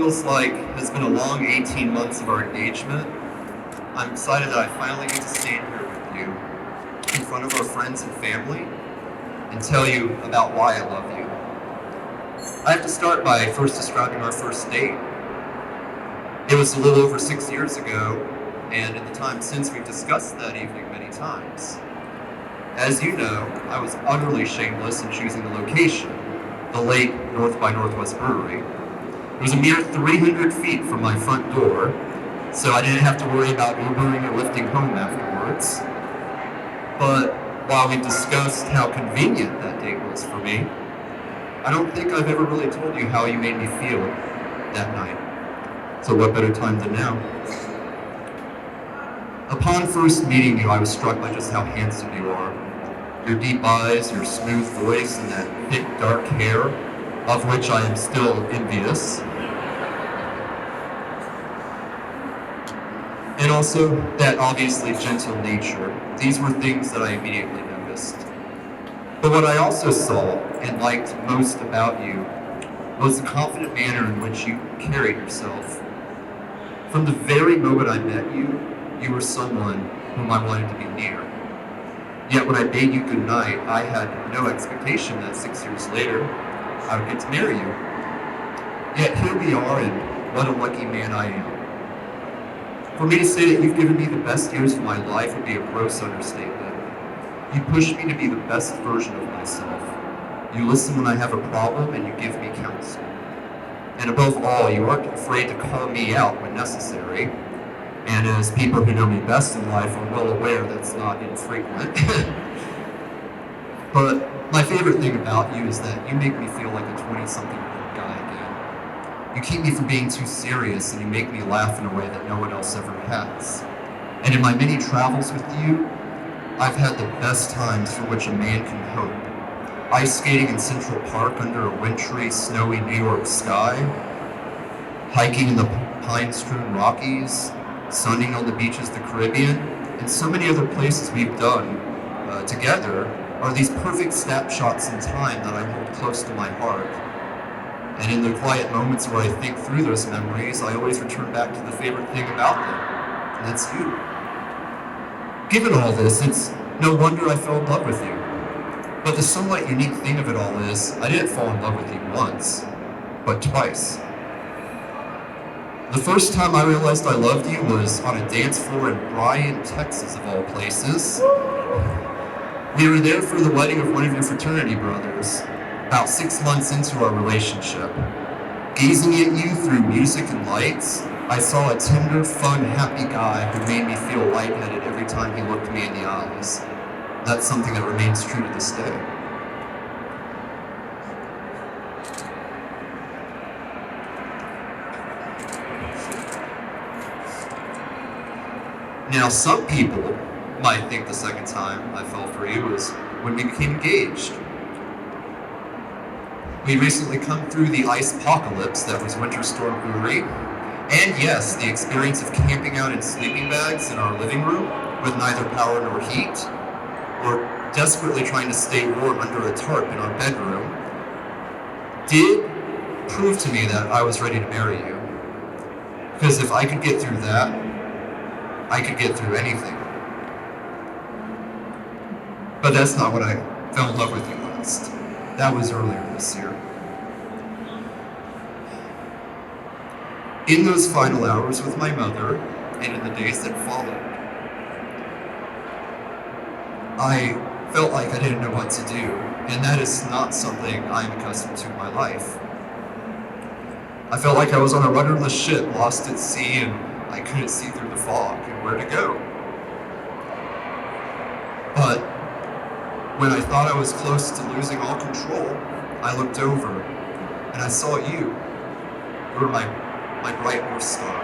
feels like has been a long 18 months of our engagement, I'm excited that I finally get to stand here with you in front of our friends and family and tell you about why I love you. I have to start by first describing our first date. It was a little over 6 years ago, and in the time since, we've discussed that evening many times. As you know, I was utterly shameless in choosing the location, the late North by Northwest Brewery. It was a mere 300 feet from my front door, so I didn't have to worry about Ubering or lifting home afterwards. But while we discussed how convenient that date was for me, I don't think I've ever really told you how you made me feel that night. So what better time than now? Upon first meeting you, I was struck by just how handsome you are. Your deep eyes, your smooth voice, and that thick, dark hair, of which I am still envious. And also, that obviously gentle nature. These were things that I immediately noticed. But what I also saw and liked most about you was the confident manner in which you carried yourself. From the very moment I met you, you were someone whom I wanted to be near. Yet when I bade you goodnight, I had no expectation that 6 years later, I would get to marry you. Yet here we are, and what a lucky man I am. For me to say that you've given me the best years of my life would be a gross understatement. You push me to be the best version of myself. You listen when I have a problem, and you give me counsel. And above all, you aren't afraid to call me out when necessary. And as people who know me best in life are well aware, that's not infrequent. But my favorite thing about you is that you make me feel like a 20-something guy again. You keep me from being too serious, and you make me laugh in a way that no one else ever has. And in my many travels with you, I've had the best times for which a man can hope. Ice skating in Central Park under a wintry, snowy New York sky, hiking in the pine-strewn Rockies, sunning on the beaches of the Caribbean, and so many other places we've done together are these perfect snapshots in time that I hold close to my heart. And in the quiet moments where I think through those memories, I always return back to the favorite thing about them, and that's you. Given all this, it's no wonder I fell in love with you. But the somewhat unique thing of it all is, I didn't fall in love with you once, but twice. The first time I realized I loved you was on a dance floor in Bryan, Texas, of all places. We were there for the wedding of one of your fraternity brothers, about 6 months into our relationship. Gazing at you through music and lights, I saw a tender, fun, happy guy who made me feel lightheaded every time he looked me in the eyes. That's something that remains true to this day. Now, some people might think the second time I fell for you was when we became engaged. We recently come through the ice apocalypse that was Winter Storm Uri, and yes, the experience of camping out in sleeping bags in our living room with neither power nor heat, or desperately trying to stay warm under a tarp in our bedroom, did prove to me that I was ready to marry you. Because if I could get through that, I could get through anything. But that's not what I fell in love with you last. That was earlier this year. In those final hours with my mother, and in the days that followed, I felt like I didn't know what to do, and that is not something I'm accustomed to in my life. I felt like I was on a rudderless ship, lost at sea, and I couldn't see through the fog and where to go. But when I thought I was close to losing all control, I looked over and I saw you. You were my bright North Star.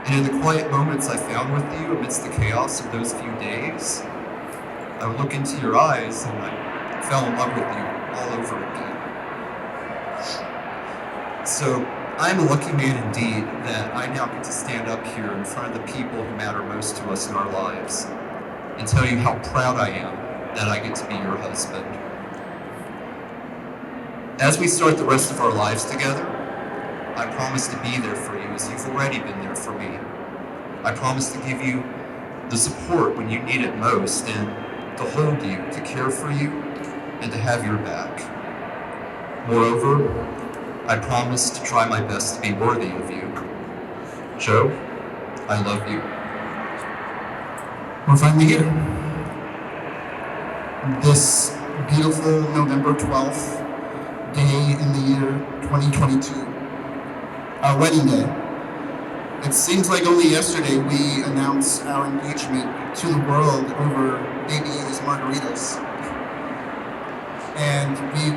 And in the quiet moments I found with you amidst the chaos of those few days, I would look into your eyes and I fell in love with you all over again. So I'm a lucky man indeed that I now get to stand up here in front of the people who matter most to us in our lives and tell you how proud I am that I get to be your husband. As we start the rest of our lives together, I promise to be there for you as you've already been there for me. I promise to give you the support when you need it most, and to hold you, to care for you, and to have your back. Moreover, I promise to try my best to be worthy of you. Joe, I love you. We're finally here. This beautiful November 12th day in the year 2022, our wedding day. It seems like only yesterday we announced our engagement to the world over baby-A's margaritas. And we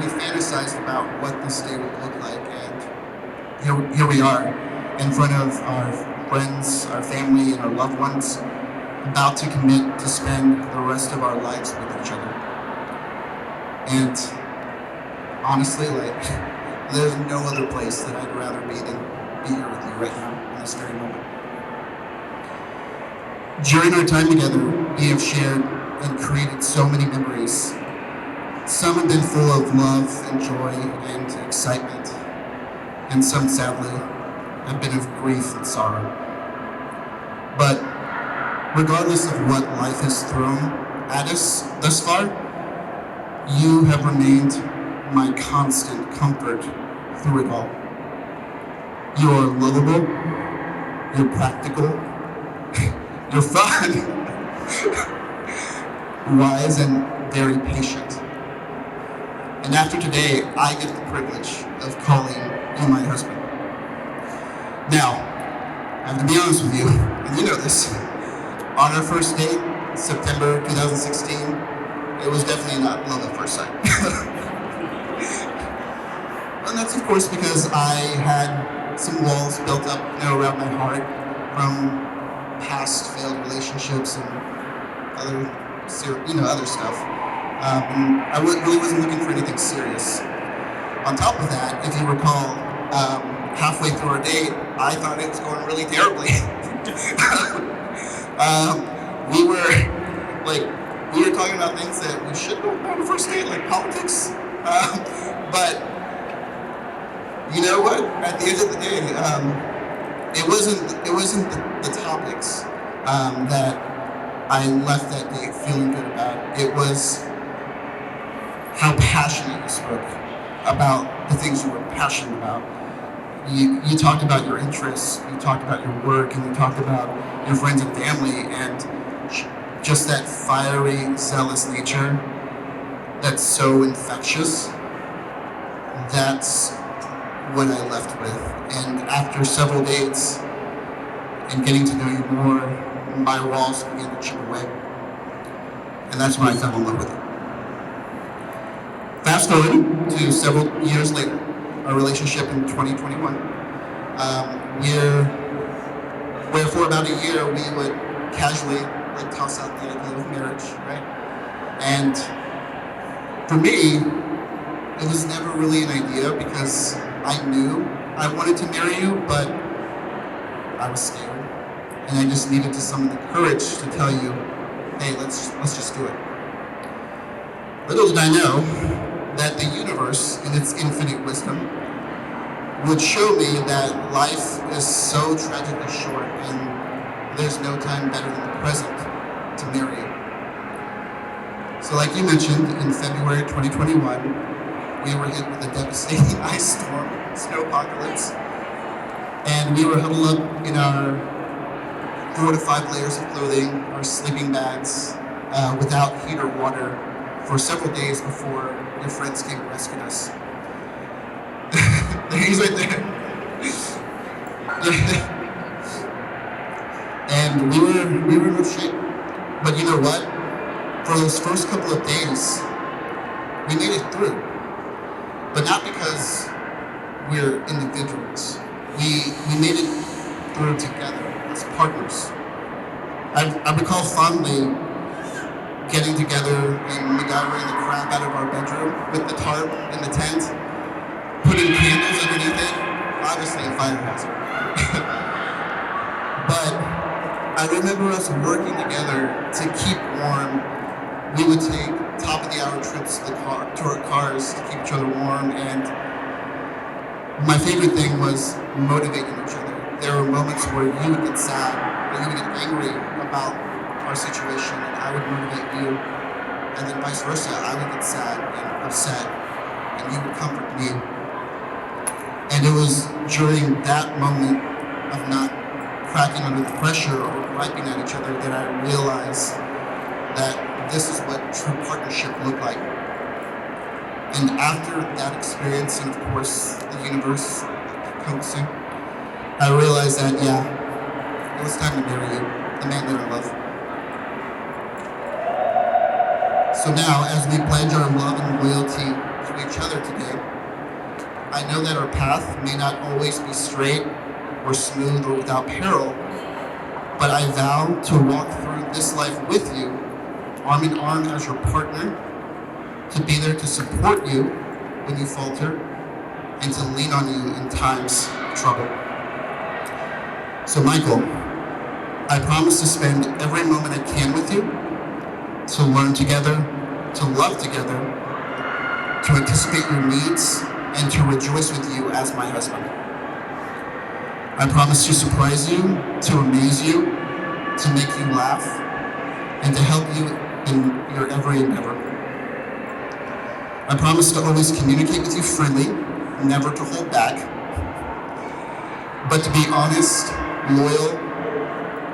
fantasized about what this day would look like, and here we are, in front of our friends, our family, and our loved ones, about to commit to spend the rest of our lives with each other. And honestly, there's no other place that I'd rather be than be here with you right now in this very moment. During our time together, we have shared and created so many memories. Some have been full of love and joy and excitement, and some, sadly, have been of grief and sorrow. But regardless of what life has thrown at us thus far, you have remained my constant comfort through it all. You are lovable, you're practical, you're fun, wise, and very patient. And after today, I get the privilege of calling you my husband. Now, I have to be honest with you, and you know this. On our first date, September 2016, it was definitely not love at first sight. And that's of course because I had some walls built up around my heart from past failed relationships and other stuff. And I really wasn't looking for anything serious. On top of that, if you recall, halfway through our date, I thought it was going really terribly. We were talking about things that we shouldn't talk about on a first date, like politics. But you know what? At the end of the day, it wasn't the topics that I left that date feeling good about. It was how passionate you spoke about the things you were passionate about. You talked about your interests, you talked about your work, and you talked about your friends and family, and just that fiery, zealous nature that's so infectious. That's what I left with. And after several dates and getting to know you more, my walls began to chip away. And that's when I fell in love with you. Fast forward to several years later, our relationship in 2021, where for about a year we would casually toss out the idea of marriage, right? And for me, it was never really an idea because I knew I wanted to marry you, but I was scared, and I just needed to summon the courage to tell you, hey, let's just do it. Little did I know that the universe, in its infinite wisdom, would show me that life is so tragically short and there's no time better than the present to marry you. So like you mentioned, in February 2021, we were hit with a devastating ice storm, snow apocalypse, and we were huddled up in our 4 to 5 layers of clothing, our sleeping bags, without heat or water for several days before your friends came and rescued us. He's right there. And we were in rough shape. But you know what? For those first couple of days, we made it through. But not because we're individuals. We made it through together as partners. I recall fondly getting together and MacGyvering the crap out of our bedroom with the tarp and the tent, putting candles underneath it, obviously a fire hazard. But I remember us working together to keep warm. We would take top of the hour trips to our cars to keep each other warm, and My favorite thing was motivating each other. There were moments where you would get sad, or you would get angry about our situation, and I would motivate you, and then vice versa. I would get sad and upset, and you would comfort me. And it was during that moment of not cracking under the pressure or griping at each other that I realized that this is what true partnership looked like. And after that experience, and of course the universe coaxing, I realized that, yeah, it was time to marry you, the man that I love. So now, as we pledge our love and loyalty to each other today, I know that our path may not always be straight or smooth or without peril, but I vow to walk through this life with you, arm in arm as your partner, to be there to support you when you falter, and to lean on you in times of trouble. So Michael, I promise to spend every moment I can with you, to learn together, to love together, to anticipate your needs, and to rejoice with you as my husband. I promise to surprise you, to amaze you, to make you laugh, and to help you in your every endeavor. I promise to always communicate with you freely, never to hold back, but to be honest, loyal,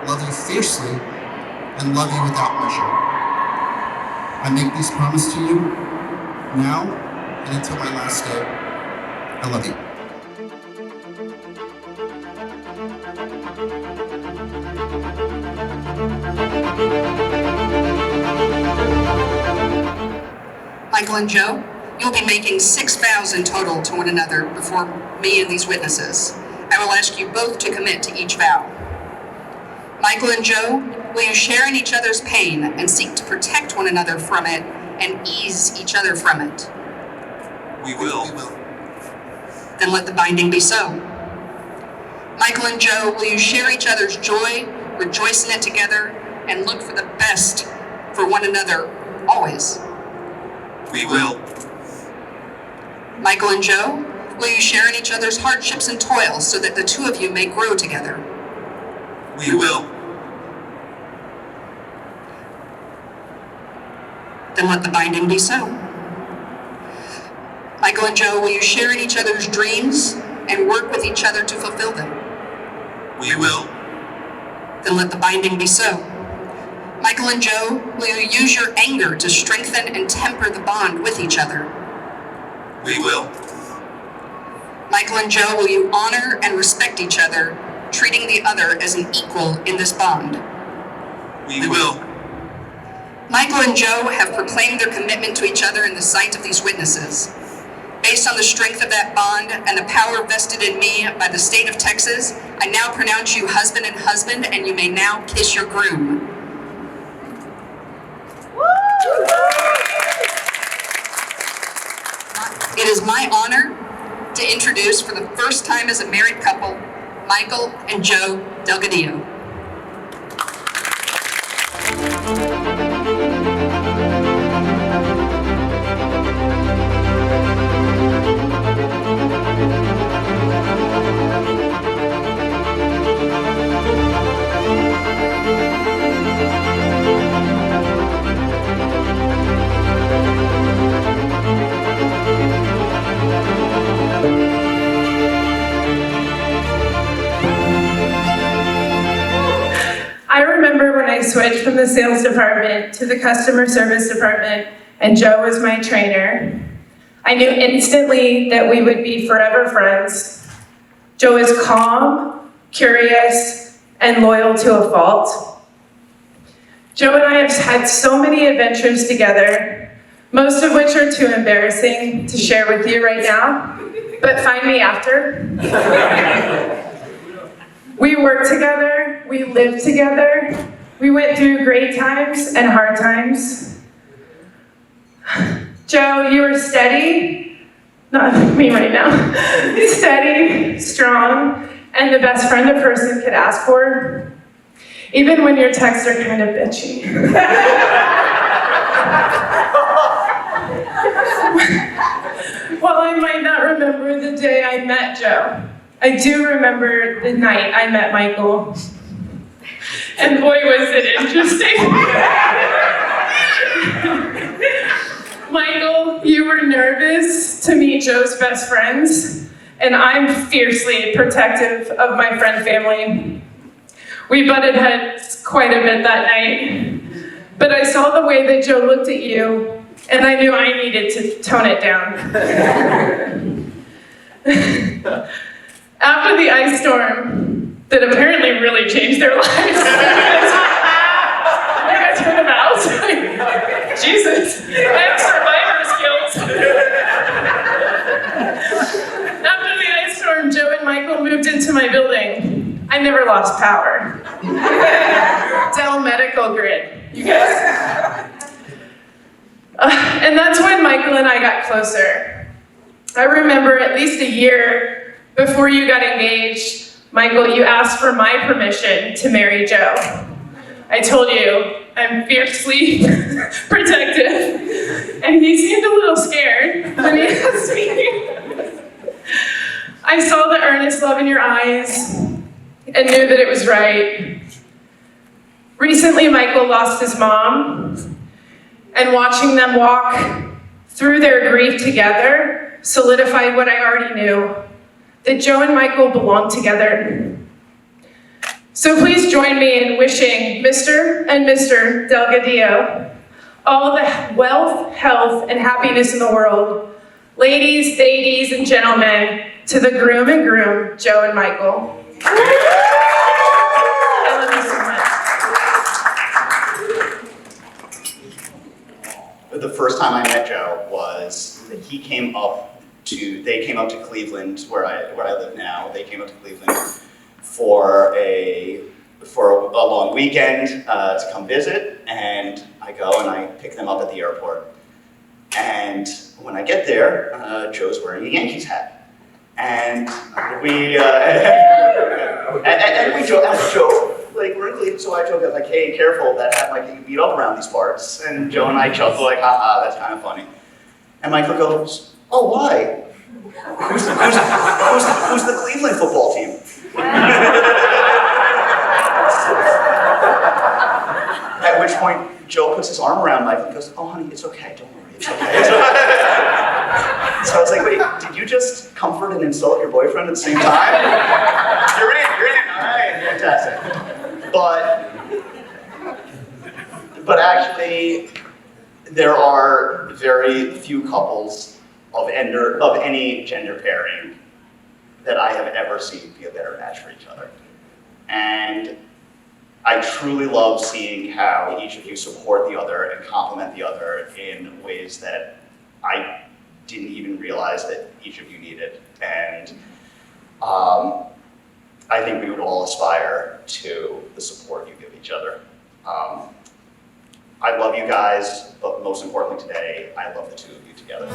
love you fiercely, and love you without measure. I make these promises to you now and until my last day. I love you. Michael and Joe, you'll be making 6 vows in total to one another before me and these witnesses. I will ask you both to commit to each vow. Michael and Joe, will you share in each other's pain and seek to protect one another from it and ease each other from it? We will. Then let the binding be so. Michael and Joe, will you share each other's joy, rejoice in it together, and look for the best for one another always? We will. Michael and Joe, will you share in each other's hardships and toils so that the two of you may grow together? We will. Then let the binding be so. Michael and Joe, will you share in each other's dreams and work with each other to fulfill them? We will. Then let the binding be so. Michael and Joe, will you use your anger to strengthen and temper the bond with each other? We will. Michael and Joe, will you honor and respect each other, treating the other as an equal in this bond? We will. Michael and Joe have proclaimed their commitment to each other in the sight of these witnesses. Based on the strength of that bond and the power vested in me by the state of Texas, I now pronounce you husband and husband, and you may now kiss your groom. It is my honor to introduce for the first time as a married couple, Michael and Joe Delgadillo. I remember when I switched from the sales department to the customer service department and Joe was my trainer. I knew instantly that we would be forever friends. Joe is calm, curious, and loyal to a fault. Joe and I have had so many adventures together, most of which are too embarrassing to share with you right now, but find me after. We worked together, we lived together, we went through great times and hard times. Joe, you were steady, not like me right now, steady, strong, and the best friend a person could ask for, even when your texts are kind of bitchy. While I might not remember the day I met Joe. I do remember the night I met Michael. And boy, was it interesting. Michael, you were nervous to meet Joe's best friends, and I'm fiercely protective of my friend family. We butted heads quite a bit that night, but I saw the way that Joe looked at you, and I knew I needed to tone it down. After the ice storm that apparently really changed their lives. You guys heard about? Jesus, I have survivor's guilt. After the ice storm, Joe and Michael moved into my building. I never lost power. Dell Medical Grid, you guys. And that's when Michael and I got closer. I remember at least a year before you got engaged, Michael, you asked for my permission to marry Joe. I told you I'm fiercely protective, and he seemed a little scared when he asked me. I saw the earnest love in your eyes and knew that it was right. Recently, Michael lost his mom, and watching them walk through their grief together solidified what I already knew, that Joe and Michael belong together. So please join me in wishing Mr. and Mr. Delgadillo all the wealth, health, and happiness in the world. Ladies, ladies, and gentlemen, to the groom and groom, Joe and Michael. I love you so much. The first time I met Joe was that they came up to Cleveland, where I live now. They came up to Cleveland for a long weekend to come visit, and I go and I pick them up at the airport. And when I get there, Joe's wearing a Yankees hat. And we joke, like, we're in Cleveland, so I joke, I was like, hey, careful, that hat might get you beat up around these parts. And Joe and I chuckle, like, haha, that's kind of funny. And Michael goes, oh, why? Who's the Cleveland football team? At which point, Joe puts his arm around Michael and goes, oh, honey, it's okay, don't worry, it's okay. So I was like, wait, did you just comfort and insult your boyfriend at the same time? You're in, all right, fantastic. But actually, there are very few couples of any gender pairing that I have ever seen be a better match for each other. And I truly love seeing how each of you support the other and complement the other in ways that I didn't even realize that each of you needed. And I think we would all aspire to the support you give each other. I love you guys, but most importantly today, I love the two of you together.